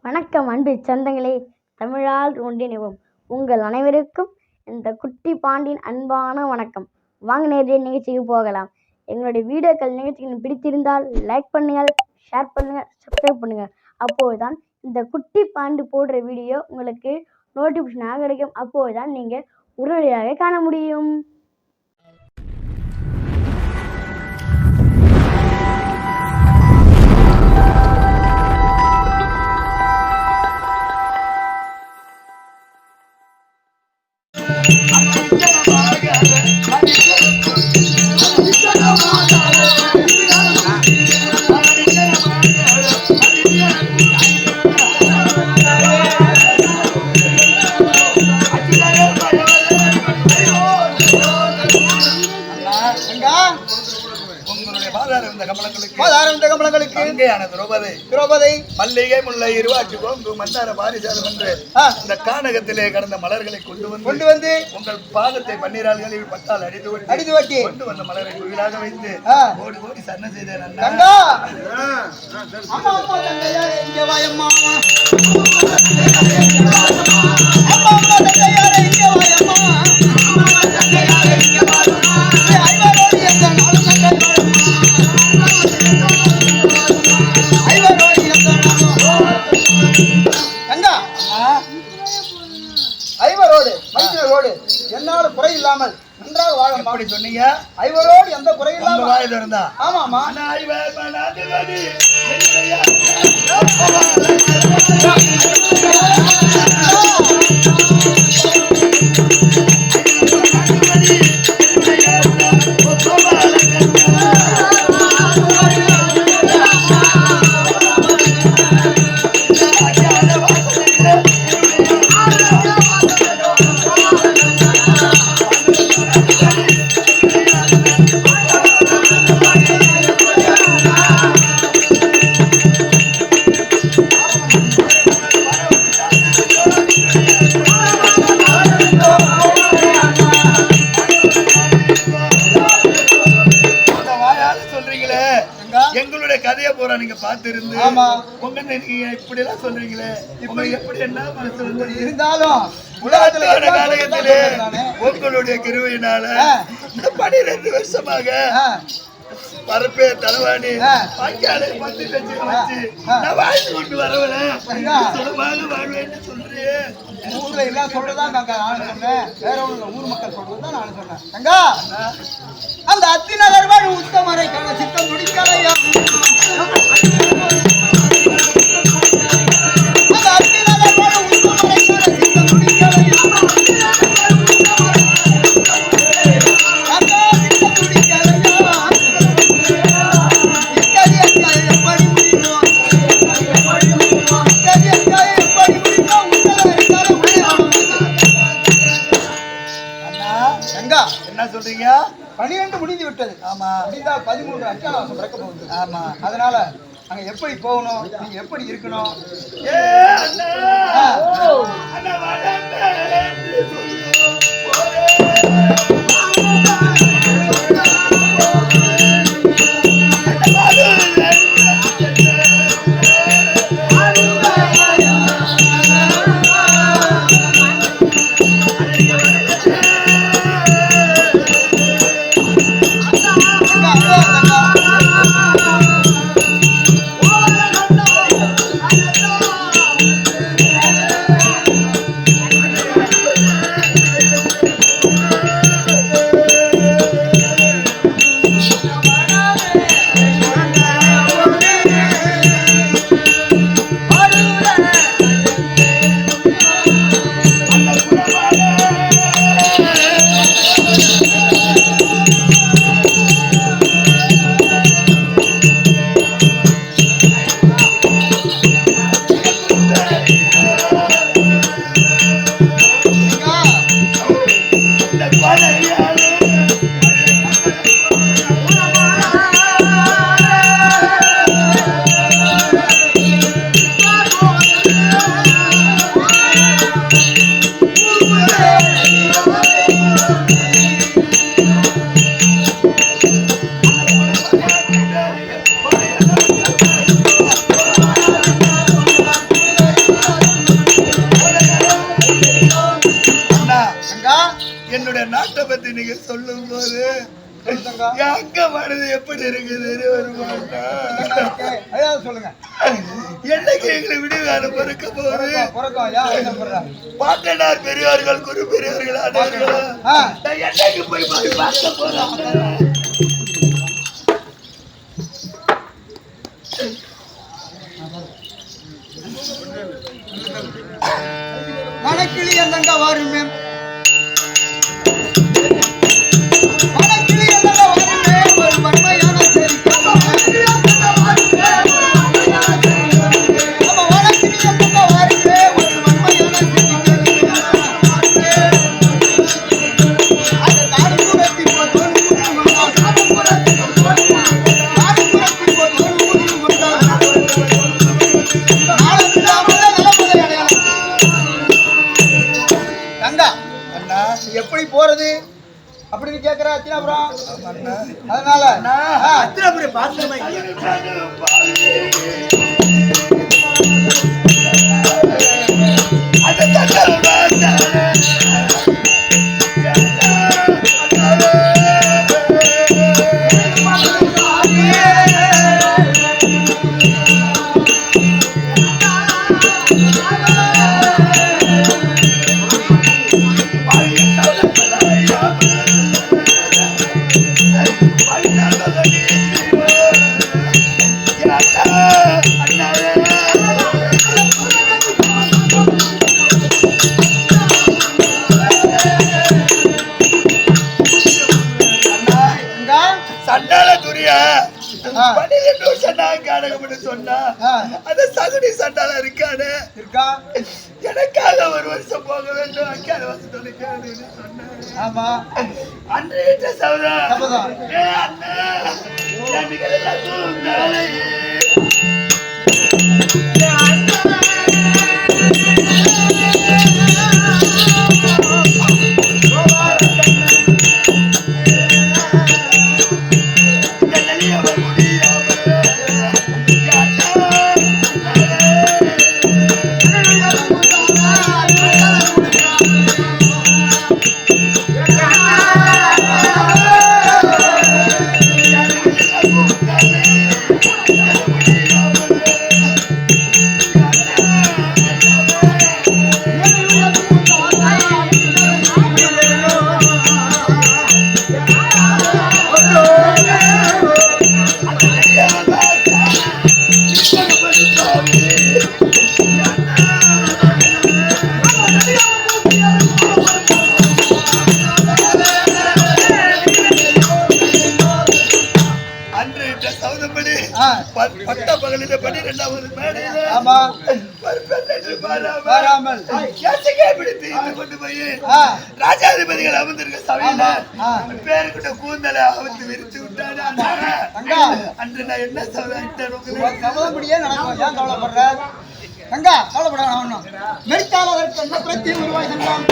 வணக்கம் அன்பு சொந்தங்களே, தமிழால் ஒன்றிணைவோம். உங்கள் அனைவருக்கும் இந்த குட்டி பாண்டியின் அன்பான வணக்கம். வாங்க நேரடியாக நிகழ்ச்சிக்கு போகலாம். எங்களுடைய வீடியோக்கள் நிகழ்ச்சிகள் பிடித்திருந்தால் லைக் பண்ணுங்கள், ஷேர் பண்ணுங்கள், சப்ஸ்கிரைப் பண்ணுங்கள். அப்போதுதான் இந்த குட்டி பாண்டி போடுற வீடியோ உங்களுக்கு நோட்டிஃபிகேஷனாக கிடைக்கும். அப்போதுதான் நீங்கள் உடனடியாக காண முடியும். மல்லிகை முல்லை இருவாட்சி கோங்கு மந்தார பாரிசாதம் என்று இந்த கானகத்திலே கடந்த மலர்களை கொண்டு வந்து உங்கள் பாதத்தை பன்னீரால்களில் பட்டால் அடித்து வட்டி கொண்டு வந்த மலரை குயிலாக வைத்து ஓடி ஓடி சன்ன செய்தேன். என்னால குறை இல்லாமல் நன்றாக வாழ அப்படி சொன்னீங்க. ஐவரோடு எந்த குறை இல்லாமல் வாயில இருந்தா ஆமாமா எங்களுடைய கதையை போற நீங்க பார்த்து இருந்து உங்க நீங்க இப்படி எல்லாம் சொல்றீங்களே, இப்படி எப்படி என்ன மனசு இருந்தாலும் உலகத்தோட காலகத்திலே உங்களுடைய கிருபையினால 12 வருஷமாக பரப்பே தலைவாணி வாய்க்காலை 10 லட்சம் வச்சு நான் வாழ்ந்து கொண்டு வரவன சுகமாக வாழ்வேன்னு சொல்றியே. ஊர்ல எல்லாம் சொல்றதான் நான் சொன்னேன், வேற ஒண்ணு ஊர் மக்கள் சொல்றதுதான் நான் சொன்னேன். தங்கா அந்த அத்திநகர் உத்தமரை சித்தம் முடிக்கலையா என்ன சொல்றீங்க? 12 முடிந்து விட்டது. ஆமா, 13 அத்தியாவசம் பிறக்க போகுது. ஆமா, அதனால அங்க எப்படி போகணும், நீங்க எப்படி இருக்கணும். நீங்க சொல்லும் போது அங்க மனது எப்படி இருக்குது சொல்லுங்க. என்னைக்கு எங்களை விடுவாரு பிறக்க போது பாட்டனார் பெரியவர்கள் குரு பெரியவர்கள் என்னைக்கு போய் பார்க்க போறாங்க. மனக்கிளி என்னங்க வருமே எப்படி போறது அப்படின்னு கேக்குற அத்தினாபுரம். அதனால அத்தினாபுரம் பாத்திரமா சொன்னா அந்த சகுனி சண்டால இருக்கானே எனக்காக ஒரு வருஷம் போக வேண்டும் அக்கால வந்து சொன்னேன். ஆமா அன்றைய சௌதா ராஜாதிபதிகள் அமர்ந்திருக்க சபையில பேருக்கிட்ட கூந்தலை அவிழ்த்து விரித்து விட்டாரு. அன்று நான் என்ன கவலைப்படியே நடக்கும். ஏன் கவலைப்படுற தங்கா? கவலைப்பட ஒண்ணும் மெடித்தால் அதற்கு என்ன பிரச்சனை உருவாய் சென்றான்.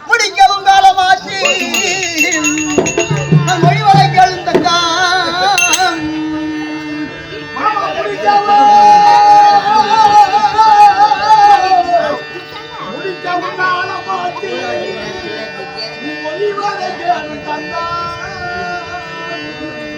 முடிக்கவும் காலமாச்சு மொழிவரை கேளுந்தக்கா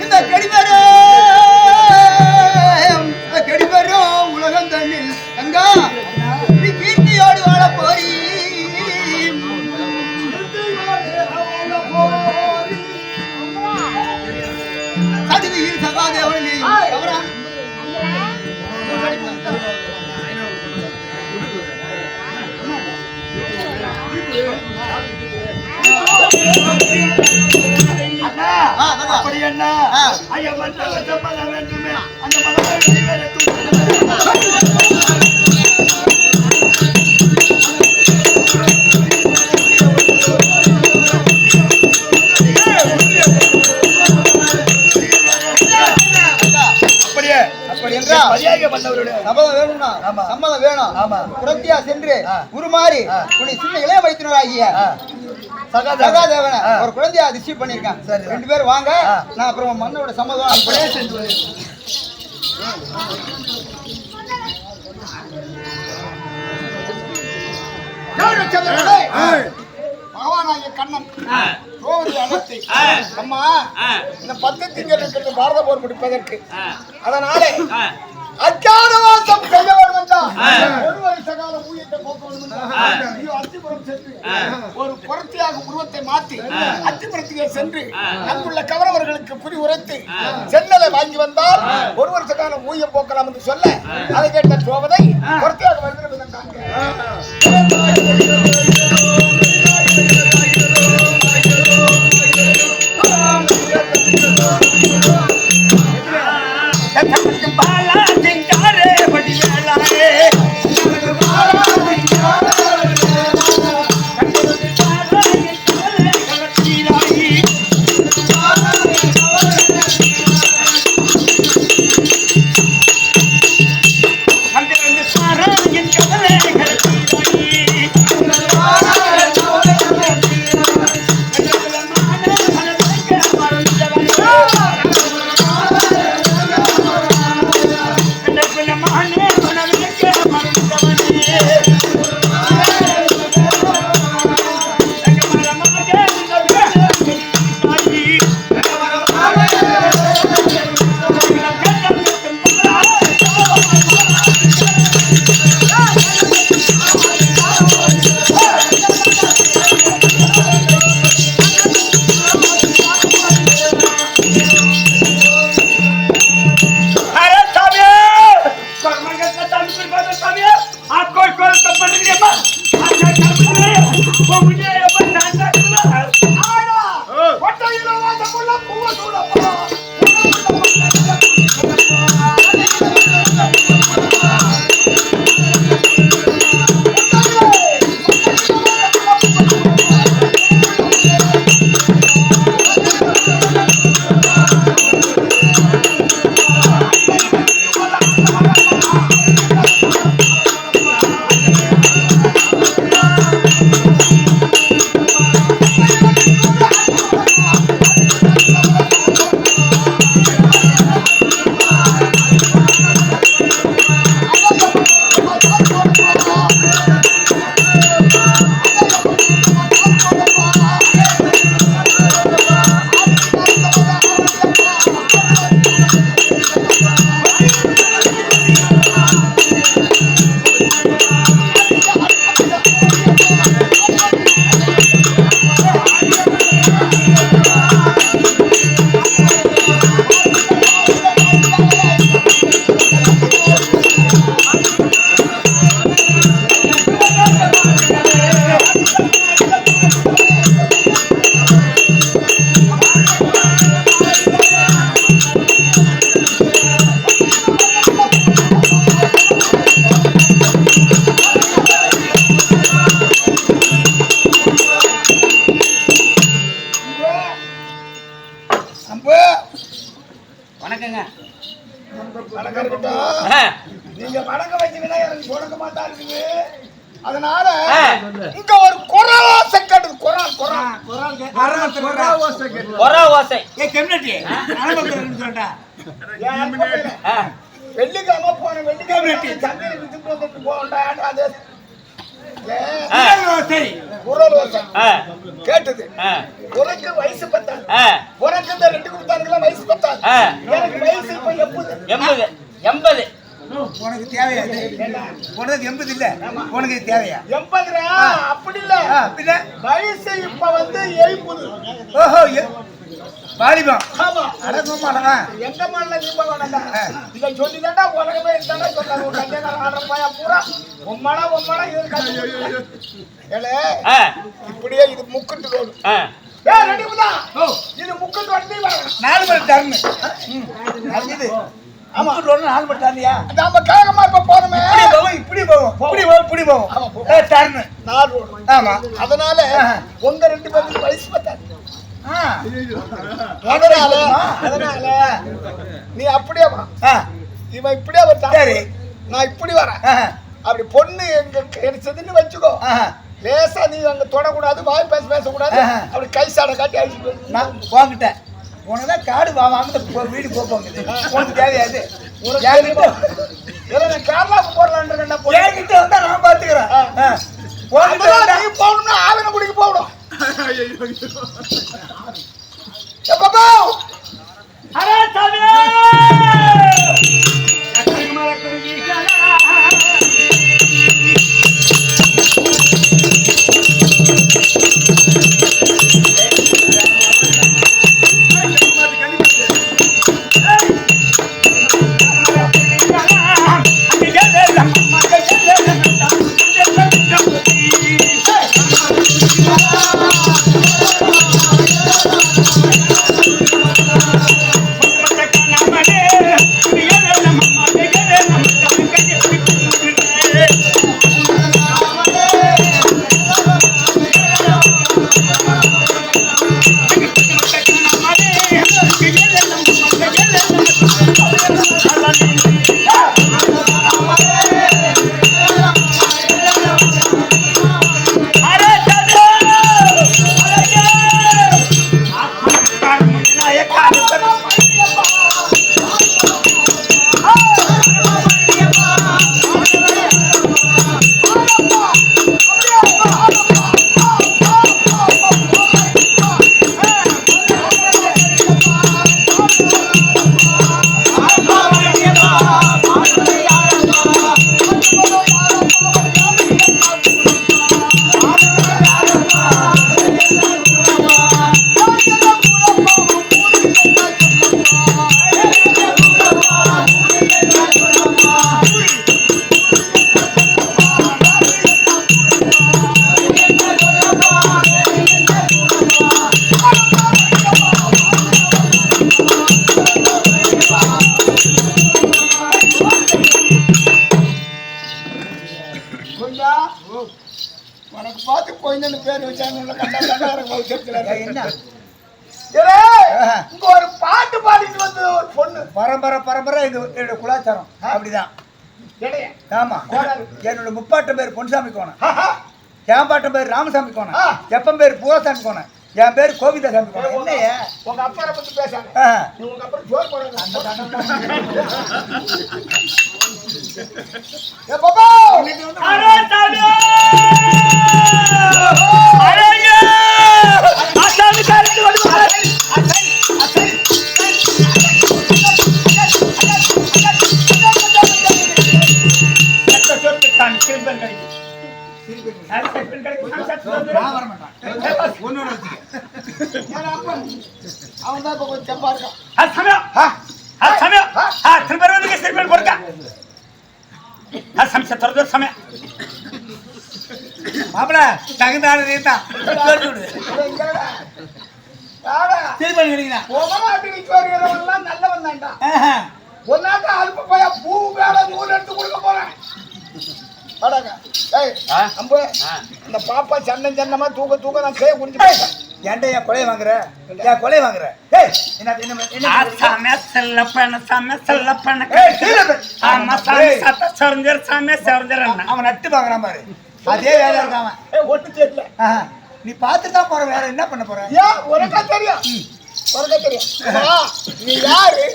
இந்த கடிவரும் உலகம் தண்ணில் தங்கா நீ கீர்த்தியோடு வாழ போறீ. அப்படி என்ன ஐயா மன்றம் வேண்டுமே அந்த அப்படி என்றால் புரியுதா? மரியாதை பண்ணவருடைய சம்மதம் வேணும்னா ஆமா. சம்மதம் வேணும். ஆமா. புரத்தியா சென்று உருமாறி உன்னை சின்ன இளைய வைத்தினராகிய சகாதேவனை ஒரு குழந்தையா ரிசீவ் பண்ணிருக்கேன். சரி. 2 பேரும் வாங்க. நான் அப்புறம் மன்னோட சம்மதம் அப்படியே செஞ்சு மகானாகிய கண்ணன் கோவதி அனைத்தை அம்மா இந்த 10 திங்கள் இருக்கிறது பாரத போர் முடிப்பதற்கு. அதனாலே அஜானவாசம் செய்ய வேண்டும் என்றால் ஒரு வருஷ கால ஊழியத்தை போக்க வேண்டும் என்றால் அத்திபுரம் சென்று ஒரு புரட்சியாக உருவத்தை மாற்றி அத்திபுரத்துக்கு சென்று அங்குள்ள கவரவர்களுக்கு குறி உரைத்து சென்னலை வாங்கி வந்தால் ஒரு வருஷ காலம் ஊழியம் போக்கலாம் என்று சொல்ல அதை கேட்ட கோவதை புரட்சியாக வருகிறது. நீங்க வணக்கம் வச்சீங்கன்னா எனக்கு கொடுக்க மாட்டாருங்க. அதனால இங்க ஒரு குரவாசை கேட்டது. குரான் குரான் குரவாசை ஏ கம்யூனிட்டி அனுபவம் சொல்றா. வெள்ளிக்கிழமை போன வெள்ளிக்கிழமை சந்தைக்கு திட்டு போண்டா. அது கேட்டது. உனக்கு வயசு 10. உனக்கு இந்த 2 கொடுத்தாருங்களா வயசு 10. எனக்கு வயசு இப்ப 80. உனக்கு தேவையா? உனக்கு 80 இல்ல, உனக்கு தேவையா? 80 அப்படி இல்ல. வயசு இப்ப வந்து 70. ஓஹோ, வாலிபம். ஆமா, அடங்கமாடா. எங்க மாடல நீங்க வேணாடா. இத சொல்லி தான்டா உலகமே இருந்தானே சொல்றாங்க. ஒரு கல்யாணம் ஆடுற பைய பூரா உம்மடா இது கட்டி. ஏலே இப்படியே இது முக்குட்டு ரோடு. ஏய் ரெடிபுதா. இது முக்குட்டு ரோடு நீ வர. 4 மணி டர்ன். அது ஆமா ரோடு 4 மணி டர்னியா? நாம காகமா இப்ப போறோமே. இப்படி போவோம். ஏய் டர்ன் 4 ரோடு. ஆமா. அதனால உங்க 2 பேருக்கு வயசு 10. அதனால நீ அப்படியே வா. இவன் இப்படியே வந்தான். சரி. நான் இப்படி வரேன். அப்படி பொண்ணு எங்க கிடைச்சதுன்னு வச்சுக்கோ. லேசா நீ அங்க தொடக்கூடாது, வாய் பேசக்கூடாது. அப்படி கை சாடை காட்டி அழிச்சு நான் வாங்கிட்டேன். உனதான் காடு வாங்கிட்டு வீடு போப்பாங்க. உனக்கு தேவையாது. கேரளாவுக்கு போடலான்னு என்கிட்ட வந்தா நான் பாத்துக்கிறேன். நீ போகணும்னா ஆவின குடிக்க போகணும். எப்பப்பா அரே சாமி உனக்கு பார்த்து கொஞ்சம் பேர் வச்சாங்க. இங்க ஒரு பாட்டு பாடிட்டு வந்து ஒரு பொண்ணு பரம்பரை இது என்னோட குலாச்சாரம் அப்படிதான். ஆமா, என்னோட முப்பாட்டம் பேர் பொன்சாமி கோணம், என் பாட்டம் பேர் ராமசாமி கோணம், எப்பன் பேர் பூராசாமி கோணம், என் பேர் கோவிந்தசாமி கோணம். என்னைய உங்க அப்பா பத்தி பேசாங்க. உங்க அப்புறம் ஜோர் போடுங்க. அரே சாமி அரேங்க ஆசாமி காரத்து வந்து அவன் தான் இப்ப கொஞ்சம் செப்பா இருக்கான். மாப்பிள தகுந்தான நீதான் நல்லவன் தான்டா. ஒன்னாட்ட அனுப்ப போய் பூ மேல நூல் எடுத்து கொடுக்க போறேன். இந்த பாப்பா சன்னமா தூக்க நான் கையை குடிச்சு போயிட்டேன். ஏன்டா என் கொலையை வாங்குற, என் கொலையை வாங்குற? அவன் நட்டு வாங்குறான் பாரு, அதே வேலை இருக்கான் அவன். ஒட்டு தெரியல. நீ பார்த்துதான் போற, வேற என்ன பண்ண போற? உனக்கா தெரியும், உனக்கா தெரியும். நீ யாரு?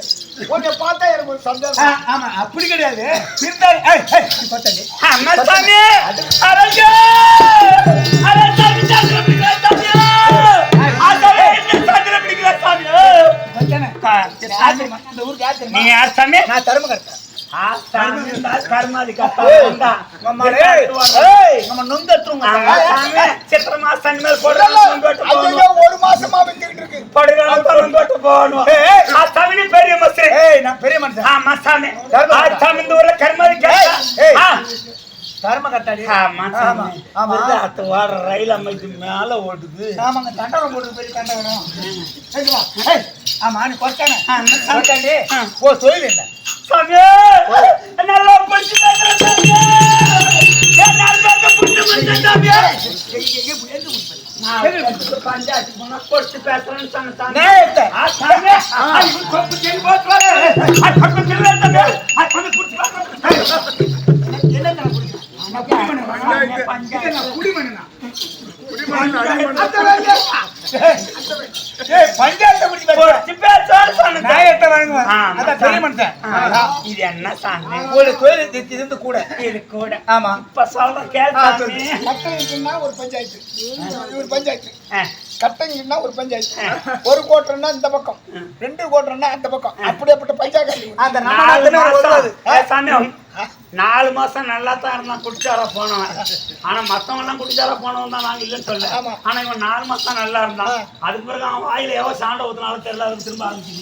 உன்னை பார்த்தா எனக்கு ஒரு சந்தோஷம். ஆமா, அப்படி கிடையாது. இருந்தாலும் நீங்க யார் சாமி? நான் தரும கரெக்டா ஒரு மாசமா வித்துக்கிட்டு இருக்கு. பெரிய மனுஷன். நான் பெரிய மனுஷன். இந்த ஊர்ல கர்மாதி தர்ம கட்டாடி. ரயில் அமைச்சு மேல ஓடுது. ஆமாங்க, தண்டவனம் போடுறது பெரிய தண்டவனம். ஆமா, நீ கொட்டானே ஓ தொழில் இல்லை சாமி. நல்லா படிச்சு பஞ்சாயத்து போனா கொச்சு பேசுறேன்னு சொன்ன என்ன நான் குடிக்கிறேன்? நான் குடிமண்ணு. நான் குடிமண்ணா? பஞ்சாயத்தை முடிச்சு நாயத்தை வழங்குவேன். அதான் பெரிய மனுஷன். இது என்ன சாமி? ஒரு கோயில் இருந்து கூட இது கூட ஆமா இப்ப சொல்ற கேள்வி கட்டங்கின்னா ஒரு பஞ்சாயத்து, இவர் பஞ்சாயத்து. கட்டங்கின்னா ஒரு பஞ்சாயத்து, ஒரு கோட்டர்னா இந்த பக்கம், 2 கோட்டர்னா அந்த பக்கம், அப்படியேப்பட்ட பஞ்சாயத்து. அந்த 4 மாசம் நல்லா தான் இருந்தான், குடிச்சாரா போனவன். ஆனா மத்தவங்க எல்லாம் குடிச்சாரா போனவன் தான், நாங்க இல்லைன்னு சொல்ல. ஆனா இவன் 4 மாசம் நல்லா இருந்தான். அதுக்கு பிறகு அவன் வாயில எவ்வளவு சாண்ட ஊத்தினாலும் தெரியல, அதுக்கு திரும்ப ஆரம்பிச்சு